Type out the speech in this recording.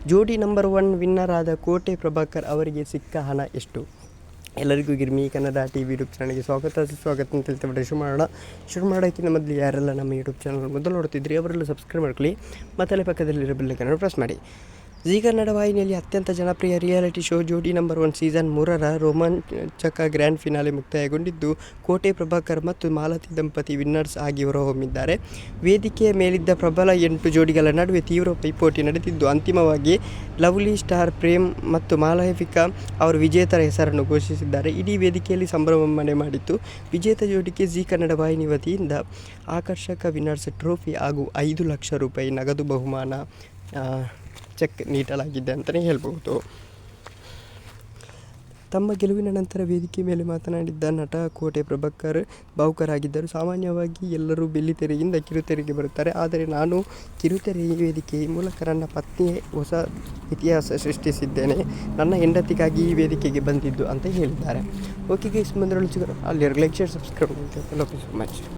ಜೋಡಿ number 1 winner ಆದ ಕೋಟೆ ಪ್ರಭಾಕರ್ ಅವರಿಗೆ ಸಿಕ್ಕ ಹಣ ಎಷ್ಟು? ಎಲ್ಲರಿಗೂ ಗಿರ್ಮಿ ಕನ್ನಡ ಟಿವಿ ಯೂಟ್ಯೂಬ್ ಚಾನಲ್ಗೆ ಸುಸ್ವಾಗತ ಅಂತ ಹೇಳ್ತಾ ಶುರು ಮಾಡೋಕ್ಕಿಂತ ಮೊದಲು ಯಾರೆಲ್ಲ ನಮ್ಮ ಯೂಟ್ಯೂಬ್ ಚಾನಲ್ ಮೊದಲು ನೋಡ್ತಿದ್ರಿ ಅವರೆಲ್ಲ ಸಬ್ಸ್ಕ್ರೈಬ್ ಮಾಡ್ಕೊಳ್ಳಿ, ಮತ್ತು ಪಕ್ಕದಲ್ಲಿರೋ ಬೆಲ್ಲೈಕನ್ ಪ್ರೆಸ್ ಮಾಡಿ. ಜೀ ಕನ್ನಡ ವಾಹಿನಿಯಲ್ಲಿ ಅತ್ಯಂತ ಜನಪ್ರಿಯ ರಿಯಾಲಿಟಿ ಶೋ ಜೋಡಿ ನಂಬರ್ 1 ಸೀಸನ್ 3ರ ರೋಮಾಂಚಕ ಗ್ರ್ಯಾಂಡ್ ಫಿನಾಲೆ ಮುಕ್ತಾಯಗೊಂಡಿದ್ದು, ಕೋಟೆ ಪ್ರಭಾಕರ್ ಮತ್ತು ಮಾಲತಿ ದಂಪತಿ ವಿನ್ನರ್ಸ್ ಆಗಿ ಹೊರಹೊಮ್ಮಿದ್ದಾರೆ. ವೇದಿಕೆಯ ಮೇಲಿದ್ದ ಪ್ರಬಲ 8 ಜೋಡಿಗಳ ನಡುವೆ ತೀವ್ರ ಪೈಪೋಟಿ ನಡೆದಿದ್ದು, ಅಂತಿಮವಾಗಿ ಲವ್ಲಿ ಸ್ಟಾರ್ ಪ್ರೇಮ್ ಮತ್ತು ಮಾಲವಿಕಾ ಅವರು ವಿಜೇತರ ಹೆಸರನ್ನು ಘೋಷಿಸಿದ್ದಾರೆ. ಇಡೀ ವೇದಿಕೆಯಲ್ಲಿ ಸಂಭ್ರಮ ಮನೆ ಮಾಡಿತ್ತು. ವಿಜೇತ ಜೋಡಿಗೆ ಜೀ ಕನ್ನಡ ವಾಹಿನಿ ವತಿಯಿಂದ ಆಕರ್ಷಕ ವಿನ್ನರ್ಸ್ ಟ್ರೋಫಿ ಹಾಗೂ 5 ಲಕ್ಷ ರೂಪಾಯಿ ನಗದು ಬಹುಮಾನ ಚೆಕ್ ನೀಡಲಾಗಿದೆ ಅಂತಲೇ ಹೇಳ್ಬೋದು. ತಮ್ಮ ಗೆಲುವಿನ ನಂತರ ವೇದಿಕೆ ಮೇಲೆ ಮಾತನಾಡಿದ್ದ ನಟ ಕೋಟೆ ಪ್ರಭಾಕರ್ ಭಾವುಕರಾಗಿದ್ದರು. ಸಾಮಾನ್ಯವಾಗಿ ಎಲ್ಲರೂ ಬೆಳ್ಳಿತೆರೆಯಿಂದ ಕಿರುತೆರೆಗೆ ಬರುತ್ತಾರೆ, ಆದರೆ ನಾನು ಕಿರುತೆರೆ ವೇದಿಕೆ ಮೂಲಕ ನನ್ನ ಪತ್ನಿಯ ಹೊಸ ಇತಿಹಾಸ ಸೃಷ್ಟಿಸಿದ್ದೇನೆ. ನನ್ನ ಹೆಂಡತಿಗಾಗಿ ಈ ವೇದಿಕೆಗೆ ಬಂದಿದ್ದು ಅಂತ ಹೇಳಿದ್ದಾರೆ. ಓಕೆ ಗೈಸ್, ಮುಂದೆ ಅಲ್ಲಿ ಲೈಕ್, ಶೇರ್, ಸಬ್ಸ್ಕ್ರೈಬ್ ಮಾಡಿ. Thank you so much.